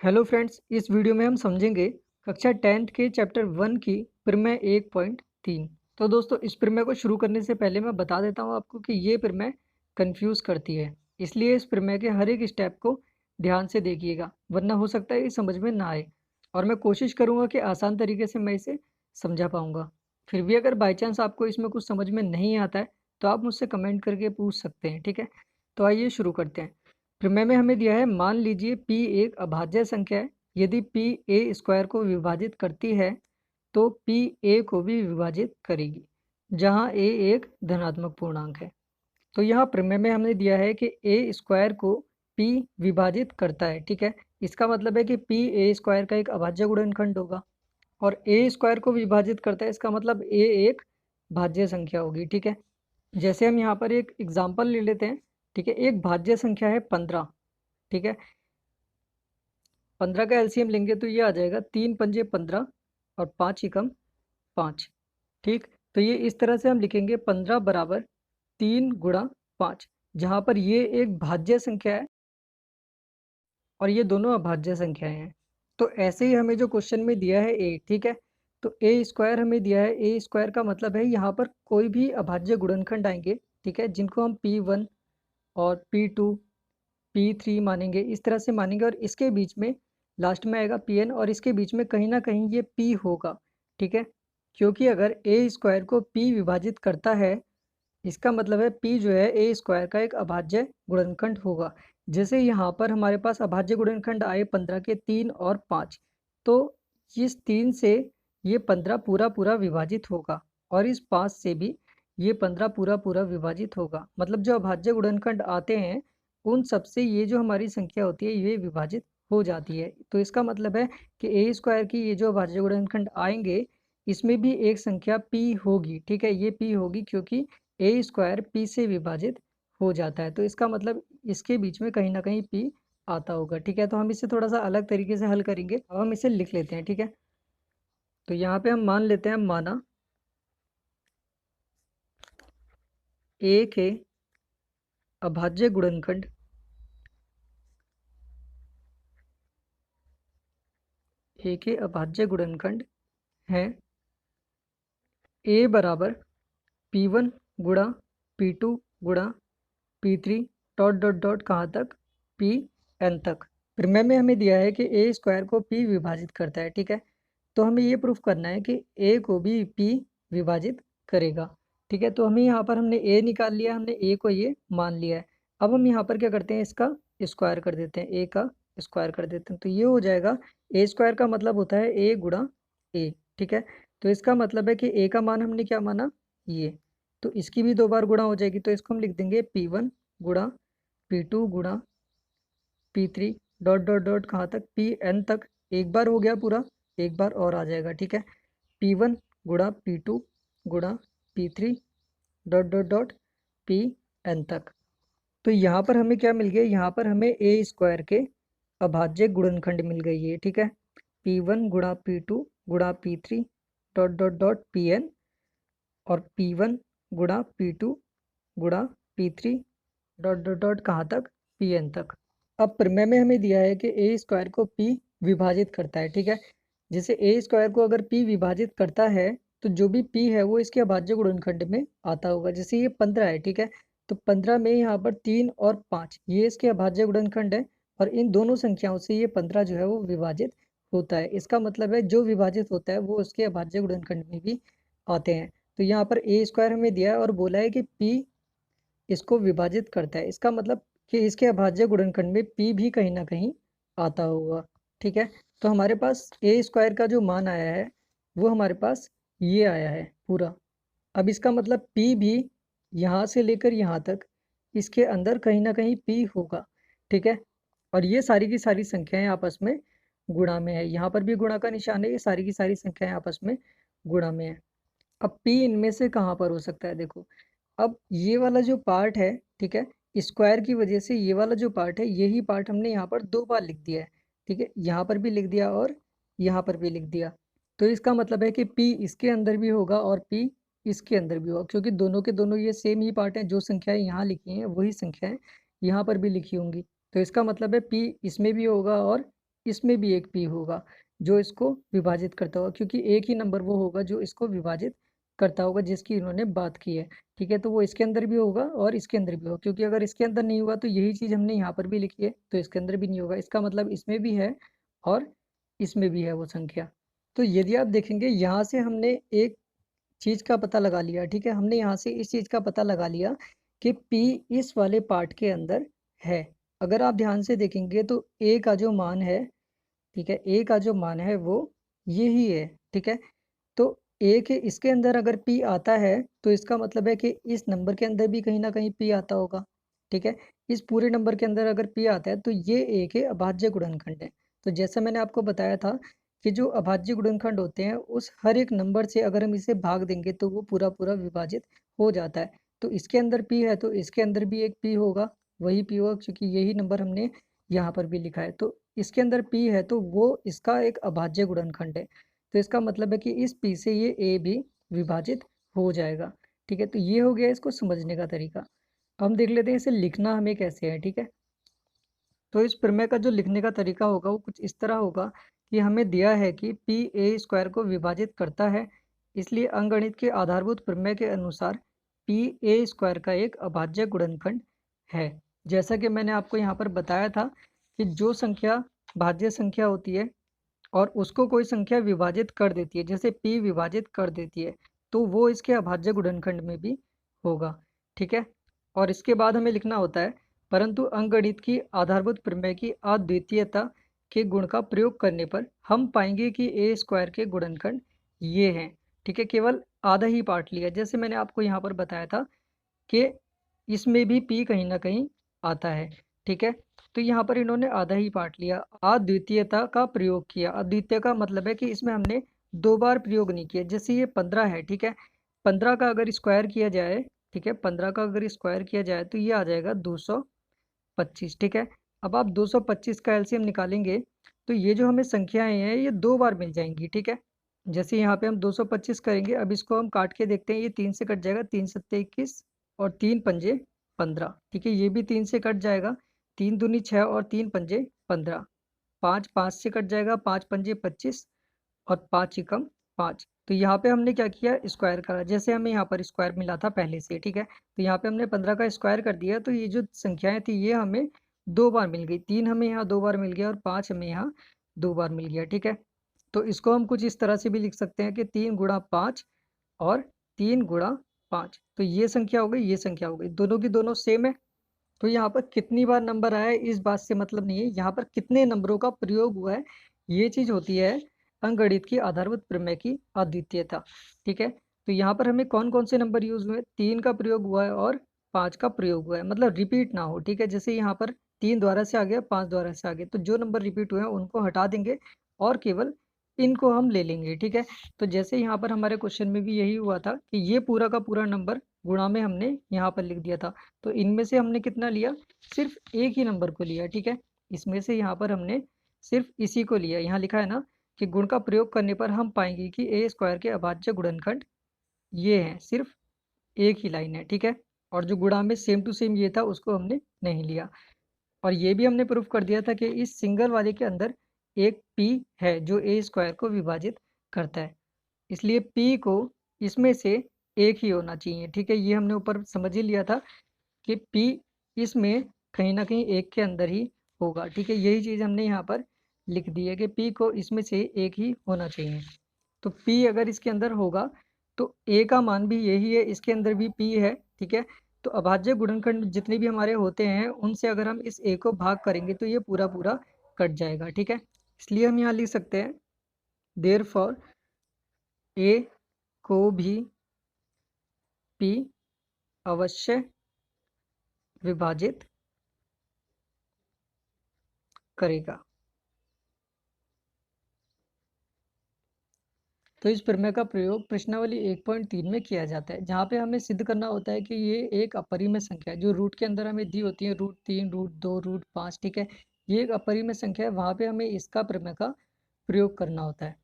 Hello friends, इस video में हम समझेंगे कक्षा 10th के चैप्टर 1 की प्रमेय 1.3। तो दोस्तों, इस प्रमेय को शुरू करने से पहले मैं बता देता हूँ आपको कि ये प्रमेय कंफ्यूज करती है, इसलिए इस प्रमेय के हर एक स्टेप को ध्यान से देखिएगा, वरना हो सकता है ये समझ में ना आए। और मैं कोशिश करूँगा कि आसान तरीके से मैं इसे समझा पाऊँगा। फिर भी अगर बाई चांस आपको इसमें कुछ समझ में नहीं आता है तो आप मुझसे कमेंट करके पूछ सकते हैं, ठीक है। तो आइए शुरू करते हैं। प्रमेय में हमें दिया है, मान लीजिए p एक अभाज्य संख्या है। यदि p a स्क्वायर को विभाजित करती है तो p a को भी विभाजित करेगी, जहां a एक धनात्मक पूर्णांक है। तो यहाँ प्रमेय में हमने दिया है कि a स्क्वायर को p विभाजित करता है, ठीक है। इसका मतलब है कि p a स्क्वायर का एक अभाज्य गुणनखंड होगा, और a स्क्वायर को विभाजित करता है, इसका मतलब a एक भाज्य संख्या होगी, ठीक है। जैसे हम यहाँ पर एक एग्जाम्पल ले लेते हैं, ठीक है। एक भाज्य संख्या है 15, ठीक है। 15 का एलसीएम लेंगे तो ये आ जाएगा 3 पंजे 15 और 5 एकम 5, ठीक। तो ये इस तरह से हम लिखेंगे 15 बराबर 3 गुणा 5, जहाँ पर ये एक भाज्य संख्या है और ये दोनों अभाज्य संख्याएं हैं। तो ऐसे ही हमें जो क्वेश्चन में दिया है ए, ठीक है। तो ए स्क्वायर हमें दिया है, ए स्क्वायर का मतलब है यहाँ पर कोई भी अभाज्य गुणनखंड आएंगे, ठीक है, जिनको हम P1 और P2 P3 मानेंगे, इस तरह से मानेंगे, और इसके बीच में लास्ट में आएगा Pn, और इसके बीच में कहीं ना कहीं ये P होगा, ठीक है। क्योंकि अगर ए स्क्वायर को P विभाजित करता है, इसका मतलब है P जो है ए स्क्वायर का एक अभाज्य गुणनखंड होगा। जैसे यहाँ पर हमारे पास अभाज्य गुणनखंड आए 15 के 3 और 5, तो इस 3 से ये 15 पूरा पूरा विभाजित होगा, और इस 5 से भी ये 15 पूरा पूरा विभाजित होगा। मतलब जो अभाज्य गुणनखंड आते हैं उन सब से ये जो हमारी संख्या होती है ये विभाजित हो जाती है। तो इसका मतलब है कि ए स्क्वायर की ये जो अभाज्य गुणनखंड आएंगे, इसमें भी एक संख्या P होगी, ठीक है। ये P होगी क्योंकि ए स्क्वायर P से विभाजित हो जाता है, तो इसका मतलब इसके बीच में कहीं ना कहीं P आता होगा, ठीक है। तो हम इसे थोड़ा सा अलग तरीके से हल करेंगे। अब हम इसे लिख लेते हैं, ठीक है। तो यहाँ पे हम मान लेते हैं, माना ए के अभाज्य गुणनखंड ए के अभाज्य गुणनखंड है a बराबर P1 गुणा P2 गुणा P3 डॉट डॉट डॉट कहाँ तक, Pn तक। प्रमेय में हमें दिया है कि a स्क्वायर को P विभाजित करता है, ठीक है। तो हमें ये प्रूफ करना है कि a को भी P विभाजित करेगा, ठीक है। तो हमें यहाँ पर हमने a निकाल लिया, हमने a को ये मान लिया है। अब हम यहाँ पर क्या करते हैं, इसका स्क्वायर कर देते हैं, a का स्क्वायर कर देते हैं। तो ये हो जाएगा, a स्क्वायर का मतलब होता है a गुणा a, ठीक है। तो इसका मतलब है कि a का मान हमने क्या माना, ये, तो इसकी भी 2 बार गुणा हो जाएगी। तो इसको हम लिख देंगे P1 गुणा P2 गुणा P3 डॉट डॉट डॉट कहाँ तक, Pn तक। एक बार हो गया पूरा, एक बार और आ जाएगा, ठीक है। P1 गुणा P2 गुणा P3 dot dot dot Pn तक। तो यहाँ पर हमें क्या मिल गया, यहाँ पर हमें ए स्क्वायर के अभाज्य गुणनखंड मिल गई है, ठीक है। P1 गुणा P2 गुणा P3 dot dot dot Pn, और P1 गुणा P2 गुणा P3 डॉट डॉट डॉट कहाँ तक, Pn तक। अब प्रमेय में हमें दिया है कि ए स्क्वायर को P विभाजित करता है, ठीक है। जैसे ए स्क्वायर को अगर P विभाजित करता है तो जो भी P है वो इसके अभाज्य गुणनखंड में आता होगा। जैसे ये 15 है, ठीक है। तो 15 में यहाँ पर 3 और 5 ये इसके अभाज्य गुणनखंड है, और इन दोनों संख्याओं से ये 15 जो है वो विभाजित होता है। इसका मतलब है जो विभाजित होता है वो उसके अभाज्य गुणनखंड में भी आते हैं। तो यहाँ पर ए स्क्वायर हमें दिया है और बोला है कि P इसको विभाजित करता है, इसका मतलब कि इसके अभाज्य गुणनखंड में P भी कहीं ना कहीं आता होगा, ठीक है। तो हमारे पास ए स्क्वायर का जो मान आया है वो हमारे पास ये आया है पूरा। अब इसका मतलब P भी यहाँ से लेकर यहाँ तक इसके अंदर कहीं ना कहीं P होगा, ठीक है। और ये सारी की सारी संख्याएं आपस में गुणा में है, यहाँ पर भी गुणा का निशान है, ये सारी की सारी संख्याएं आपस में गुणा में है। अब P इनमें से कहाँ पर हो सकता है, देखो। अब ये वाला जो पार्ट है, ठीक है, स्क्वायर की वजह से ये वाला जो पार्ट है, यही पार्ट हमने यहाँ पर 2 बार लिख दिया है, ठीक है। यहाँ पर भी लिख दिया और यहाँ पर भी लिख दिया। तो इसका मतलब है कि P इसके अंदर भी होगा और P इसके अंदर भी होगा, क्योंकि दोनों के दोनों ये सेम ही पार्ट हैं। जो संख्याएं यहाँ लिखी हैं वही संख्याएं यहाँ पर भी लिखी होंगी। तो इसका मतलब है P इसमें भी होगा और इसमें भी एक p होगा जो इसको विभाजित करता होगा, क्योंकि एक ही नंबर वो होगा जो इसको विभाजित करता होगा जिसकी इन्होंने बात की है। ठीक है, तो वो इसके अंदर भी होगा और इसके अंदर भी होगा, क्योंकि अगर इसके अंदर नहीं हुआ तो यही चीज़ हमने यहाँ पर भी लिखी है, तो इसके अंदर भी नहीं होगा। इसका मतलब इसमें भी है और इसमें भी है वो संख्या। तो यदि आप देखेंगे यहाँ से हमने एक चीज़ का पता लगा लिया। ठीक है, हमने यहाँ से इस चीज़ का पता लगा लिया कि p इस वाले पार्ट के अंदर है। अगर आप ध्यान से देखेंगे तो a का जो मान है, ठीक है, a का जो मान है वो यही है। ठीक है, तो a के इसके अंदर अगर p आता है तो इसका मतलब है कि इस नंबर के अंदर भी कहीं ना कहीं p आता होगा। ठीक है, इस पूरे नंबर के अंदर अगर p आता है तो ये a के अभाज्य गुणनखंड है। तो जैसा मैंने आपको बताया था कि जो अभाज्य गुणनखंड होते हैं उस हर एक नंबर से अगर हम इसे भाग देंगे तो वो पूरा पूरा विभाजित हो जाता है। तो इसके अंदर p है तो इसके अंदर भी एक p होगा, वही p होगा, क्योंकि यही नंबर हमने यहाँ पर भी लिखा है। तो इसके अंदर p है तो वो इसका एक अभाज्य गुणनखंड है। तो इसका मतलब है कि इस p से ये a भी विभाजित हो जाएगा। ठीक है, तो ये हो गया इसको समझने का तरीका। अब हम देख लेते हैं इसे लिखना हमें कैसे है। ठीक है, तो इस प्रमेय का जो लिखने का तरीका होगा वो कुछ इस तरह होगा कि हमें दिया है कि p a स्क्वायर को विभाजित करता है, इसलिए अंकगणित के आधारभूत प्रमेय के अनुसार p a स्क्वायर का एक अभाज्य गुणनखंड है। जैसा कि मैंने आपको यहाँ पर बताया था कि जो संख्या भाज्य संख्या होती है और उसको कोई संख्या विभाजित कर देती है, जैसे p विभाजित कर देती है, तो वो इसके अभाज्य गुणनखंड में भी होगा। ठीक है, और इसके बाद हमें लिखना होता है परंतु अंकगणित की आधारभूत प्रमेय की अद्वितीयता के गुण का प्रयोग करने पर हम पाएंगे कि a स्क्वायर के गुणनखंड ये हैं। ठीक है, केवल आधा ही पार्ट लिया, जैसे मैंने आपको यहाँ पर बताया था कि इसमें भी p कहीं ना कहीं आता है। ठीक है, तो यहाँ पर इन्होंने आधा ही पार्ट लिया, अद्वितीयता का प्रयोग किया। अद्वितीय का मतलब है कि इसमें हमने दो बार प्रयोग नहीं किया। जैसे ये 15 है, ठीक है, 15 का अगर स्क्वायर किया जाए, ठीक है, 15 का अगर स्क्वायर किया जाए तो ये आ जाएगा 225। ठीक है, अब आप 225 का एलसीएम निकालेंगे तो ये जो हमें संख्याएं हैं ये दो बार मिल जाएंगी। ठीक है, जैसे यहाँ पे हम 225 करेंगे, अब इसको हम काट के देखते हैं, ये 3 से कट जाएगा, 3 सत्ते 21 और 3 पंजे 15। ठीक है, ये भी 3 से कट जाएगा, 3 दूनी 6 और 3 पंजे 15। 5 5 से कट जाएगा, 5 पंजे 25 और 5 एकम 5। तो यहाँ पे हमने क्या किया, स्क्वायर करा, जैसे हमें यहाँ पर स्क्वायर मिला था पहले से। ठीक है, तो यहाँ पे हमने 15 का स्क्वायर कर दिया, तो ये जो संख्याएं थी ये हमें दो बार मिल गई। 3 हमें यहाँ दो बार मिल गया और 5 हमें यहाँ दो बार मिल गया। ठीक है, तो इसको हम कुछ इस तरह से भी लिख सकते हैं कि 3 गुणा 5 और 3 गुणा 5। तो ये संख्या हो गई, ये संख्या हो गई, दोनों की दोनों सेम है। तो यहाँ पर कितनी बार नंबर आया है इस बात से मतलब नहीं है, यहाँ पर कितने नंबरों का प्रयोग हुआ है ये चीज होती है अंकगणित की आधारभूत प्रमेय की अद्वितीयता। ठीक है, तो यहाँ पर हमें कौन कौन से नंबर यूज हुए, 3 का प्रयोग हुआ है और 5 का प्रयोग हुआ है, मतलब रिपीट ना हो। ठीक है, जैसे यहाँ पर 3 द्वारा से आ गया, 5 द्वारा से आ गया, तो जो नंबर रिपीट हुए हैं उनको हटा देंगे और केवल इनको हम ले लेंगे। ठीक है, तो जैसे यहाँ पर हमारे क्वेश्चन में भी यही हुआ था कि ये पूरा का पूरा नंबर गुणा में हमने यहाँ पर लिख दिया था, तो इनमें से हमने कितना लिया, सिर्फ एक ही नंबर को लिया। ठीक है, इसमें से यहाँ पर हमने सिर्फ इसी को लिया। यहाँ लिखा है ना कि गुण का प्रयोग करने पर हम पाएंगे कि ए स्क्वायर के अभाज्य गुणनखंड ये हैं, सिर्फ एक ही लाइन है। ठीक है, और जो गुणा में सेम टू सेम ये था उसको हमने नहीं लिया। और ये भी हमने प्रूफ कर दिया था कि इस सिंगल वाले के अंदर एक p है जो ए स्क्वायर को विभाजित करता है, इसलिए p को इसमें से एक ही होना चाहिए। ठीक है, ये हमने ऊपर समझ ही लिया था कि p इसमें कहीं ना कहीं एक के अंदर ही होगा। ठीक है, यही चीज़ हमने यहाँ पर लिख दी है कि p को इसमें से एक ही होना चाहिए। तो p अगर इसके अंदर होगा तो a का मान भी यही है, इसके अंदर भी p है। ठीक है, तो अभाज्य गुणनखंड जितने भी हमारे होते हैं उनसे अगर हम इस a को भाग करेंगे तो ये पूरा पूरा कट जाएगा। ठीक है, इसलिए हम यहाँ लिख सकते हैं देयरफॉर a को भी p अवश्य विभाजित करेगा। तो इस प्रमेय का प्रयोग प्रश्नावली 1.3 में किया जाता है, जहाँ पे हमें सिद्ध करना होता है कि ये एक अपरिमेय संख्या है जो रूट के अंदर हमें दी होती है, √3 √2 √5। ठीक है, ये एक अपरिमेय संख्या है, वहाँ पे हमें इसका प्रमेय का प्रयोग करना होता है।